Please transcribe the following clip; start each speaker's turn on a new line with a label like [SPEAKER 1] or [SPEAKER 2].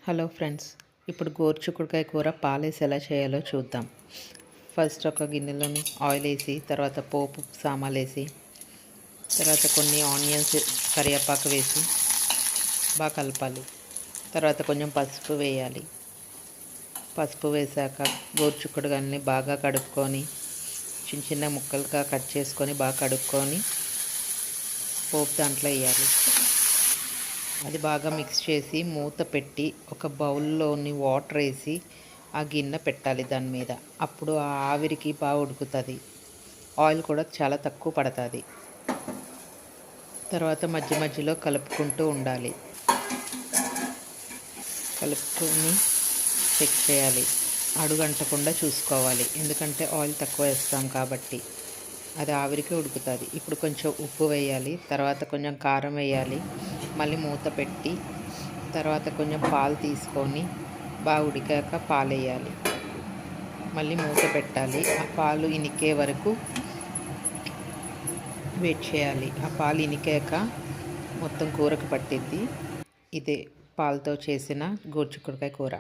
[SPEAKER 1] Hello friends, ఇప్పుడు గోరుచిక్కుడుకాయ కూర పాలేసి ఎలా చేయాలో చూద్దాం. ఫస్ట్ ఒక గిన్నెలోని ఆయిల్ వేసి, తర్వాత పోపు సామాన్లు వేసి, తర్వాత కొన్ని ఆనియన్స్ కరివేపాకు వేసి బాగా కలపాలి. తర్వాత కొంచెం పసుపు వేయాలి. పసుపు వేసాక గోరుచిక్కుడుకాయలని బాగా కడుక్కొని చిన్న చిన్న ముక్కలుగా కట్ చేసుకొని బాగా కడుక్కొని పోపు దాంట్లో వేయాలి. అది బాగా మిక్స్ చేసి మూత పెట్టి ఒక బౌల్లోని వాటర్ వేసి ఆ గిన్నె పెట్టాలి దాని మీద. అప్పుడు ఆ ఆవిరికి బాగా ఉడుకుతుంది. ఆయిల్ కూడా చాలా తక్కువ పడుతుంది. తర్వాత మధ్య మధ్యలో కలుపుకుంటూ ఉండాలి. కలుపుకొని చెక్ చేయాలి. అడుగంటకుండా చూసుకోవాలి, ఎందుకంటే ఆయిల్ తక్కువ వేస్తాం కాబట్టి అది ఆవిరికి ఉడుకుతుంది. ఇప్పుడు కొంచెం ఉప్పు వేయాలి, తర్వాత కొంచెం కారం వేయాలి. మళ్ళీ మూత పెట్టి తర్వాత కొంచెం పాలు తీసుకొని బాగా ఉడికాక పాలు వేయాలి. మళ్ళీ మూత పెట్టాలి. ఆ పాలు ఇనికే వరకు వెయిట్ చేయాలి. ఆ పాలు ఇనికాక మొత్తం కూరకు పట్టిద్ది. ఇదే పాలతో చేసిన గోరుచిక్కుడుకాయ కూర.